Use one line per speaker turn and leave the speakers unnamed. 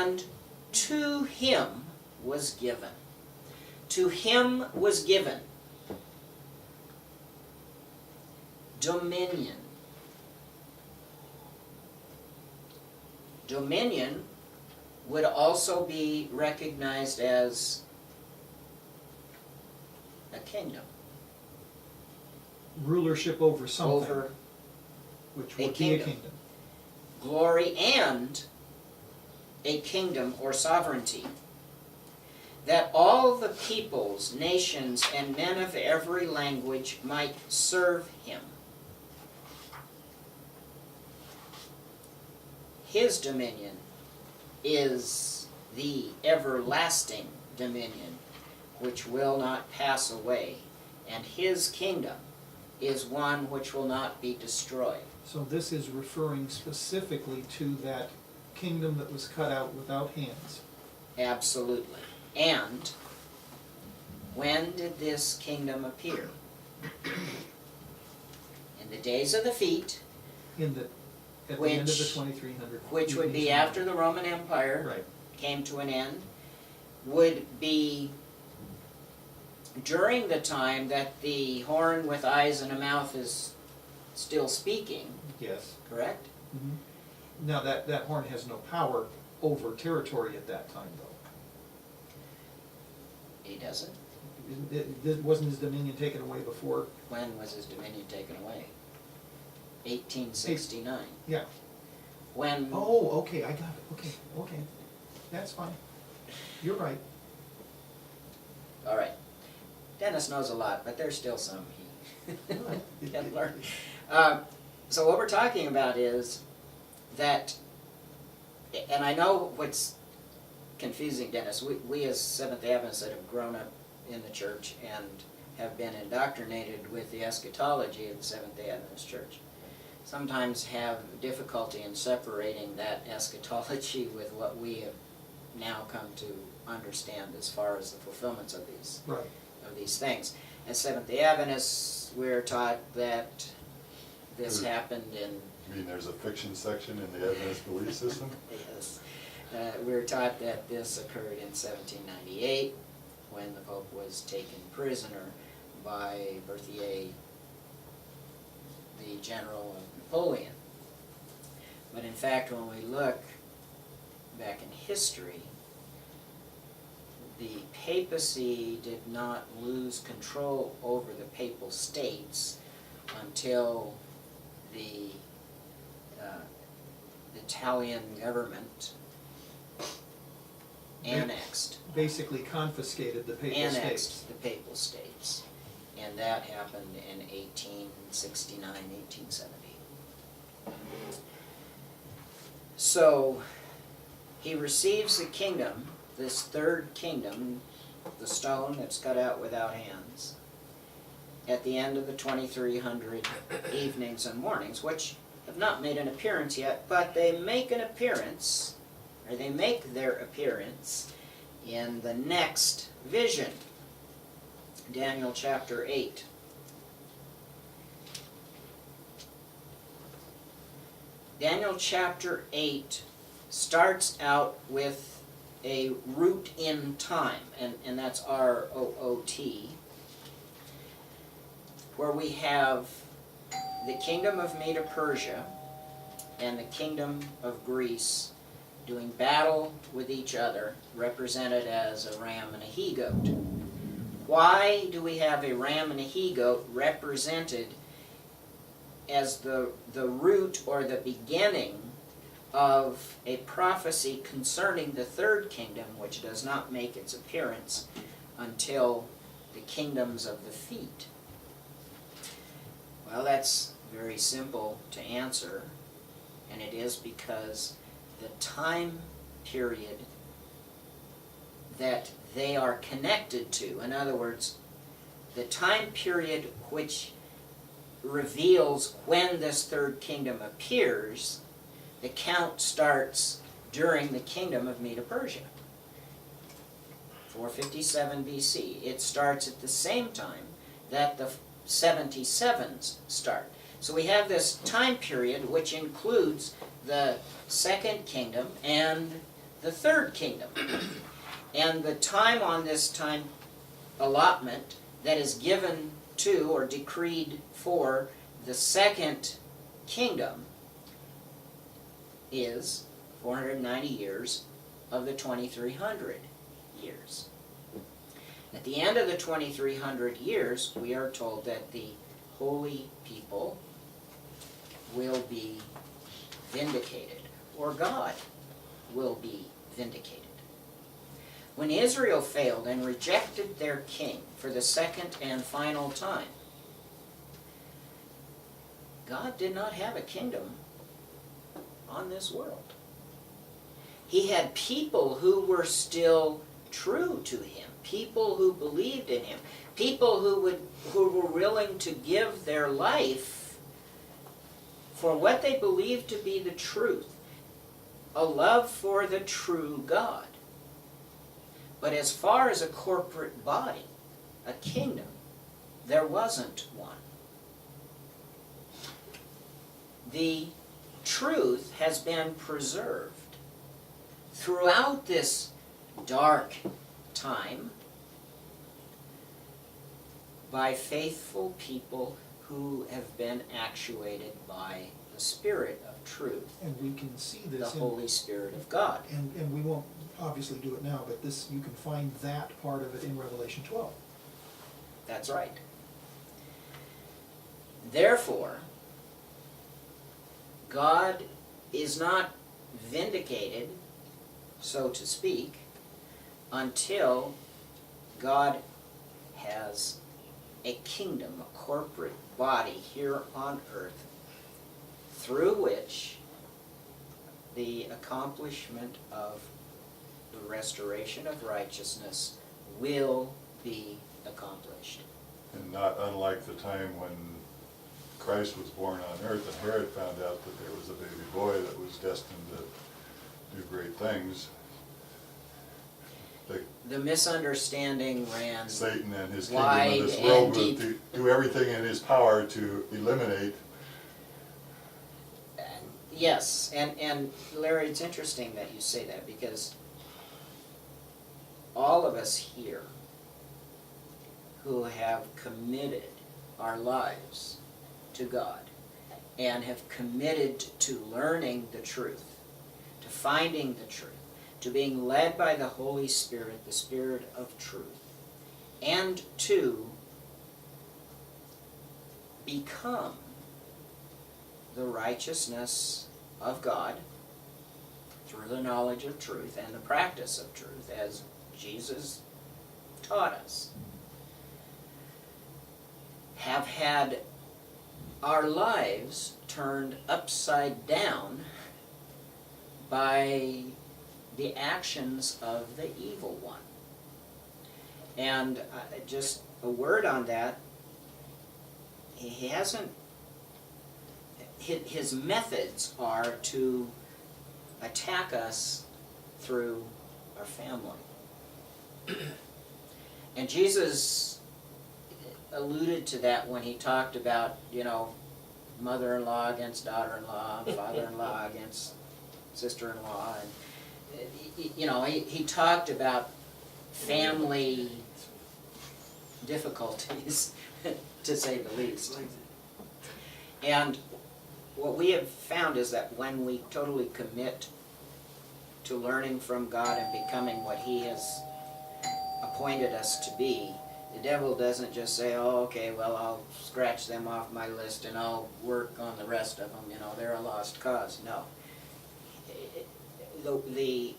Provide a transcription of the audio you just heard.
And to him was given. To him was given dominion. Dominion would also be recognized as a kingdom.
Rulership over something,
Over
which
a
would be a
kingdom.
kingdom.
Glory and a kingdom or sovereignty. That all the peoples, nations, and men of every language might serve him. His dominion is the everlasting dominion which will not pass away, and his kingdom is one which will not be destroyed.
So this is referring specifically to that kingdom that was cut out without hands.
Absolutely. And when did this kingdom appear? In the days of the feet,
At the end of the 2300.
which would be after the Roman Empire
Right.
came to an end, would be during the time that the horn with eyes and a mouth is still speaking,
Yes.
correct?
Mm-hmm. Now that horn has no power over territory at that time, though.
He doesn't.
Wasn't his dominion taken away before?
When was his dominion taken away? 1869.
Yeah.
When
Oh, okay, I got it. Okay. That's fine. You're right.
all right. Dennis knows a lot, but there's still some he
All right.
can learn. So what we're talking about is that, and I know what's confusing, Dennis, we as Seventh-day Adventists that have grown up in the church and have been indoctrinated with the eschatology of the Seventh-day Adventist Church sometimes have difficulty in separating that eschatology with what we have now come to understand as far as the fulfillments of these
Right.
things. As Seventh-day Adventists, we're taught that this happened in...
You mean there's a fiction section in the Adventist belief system?
Yes. We're taught that this occurred in 1798 when the Pope was taken prisoner by Berthier, the general of Napoleon. But in fact, when we look back in history, the papacy did not lose control over the papal states until the Italian government annexed
Basically confiscated the papal states.
the papal states. And that happened in 1869, 1870. So he receives the kingdom, this third kingdom, the stone that's cut out without hands, at the end of the 2300 evenings and mornings, which have not made an appearance yet, but they make an appearance, or they make their appearance in the next vision, Daniel chapter 8. Daniel chapter 8 starts out with a root in time, and that's R-O-O-T, where we have the kingdom of Medo-Persia and the kingdom of Greece doing battle with each other, represented as a ram and a he-goat. Why do we have a ram and a he-goat represented as the root or the beginning of a prophecy concerning the third kingdom, which does not make its appearance until the kingdoms of the feet? Well, that's very simple to answer, and it is because the time period that they are connected to, in other words, the time period which reveals when this third kingdom appears, the count starts during the kingdom of Medo-Persia, 457 BC. It starts at the same time that the 77s start. So we have this time period which includes the second kingdom and the third kingdom. And the time on this time allotment that is given to or decreed for the second kingdom is 490 years of the 2300 years. At the end of the 2300 years, we are told that the holy people will be vindicated, or God will be vindicated. When Israel failed and rejected their king for the second and final time, God did not have a kingdom on this world. He had people who were still true to him, people who believed in him, people who were willing to give their life for what they believed to be the truth, a love for the true God. But as far as a corporate body, a kingdom, there wasn't one. The truth has been preserved throughout this dark time by faithful people who have been actuated by the Spirit of truth,
And we can see
the
this in,
Holy Spirit of God.
and we won't obviously do it now, but this, you can find that part of it in Revelation 12.
That's right. Therefore, God is not vindicated, so to speak, until God has a kingdom, a corporate body here on earth, through which the accomplishment of the restoration of righteousness will be accomplished.
And not unlike the time when Christ was born on earth and Herod found out that there was a baby boy that was destined to do great things.
The misunderstanding ran
Satan and his kingdom
wide
of this
and
world
deep.
would do everything in his power to eliminate.
Yes, and Larry, it's interesting that you say that, because all of us here who have committed our lives to God and have committed to learning the truth, to finding the truth, to being led by the Holy Spirit, the Spirit of truth, and to become the righteousness of God through the knowledge of truth and the practice of truth, as Jesus taught us, have had our lives turned upside down by the actions of the evil one. And just a word on that, he hasn't, his methods are to attack us through our family. And Jesus alluded to that when he talked about, mother-in-law against daughter-in-law, father-in-law against sister-in-law, and he talked about family difficulties, to say the least. And what we have found is that when we totally commit to learning from God and becoming what He has appointed us to be, the devil doesn't just say, oh, okay, well, I'll scratch them off my list and I'll work on the rest of them, they're a lost cause. No. The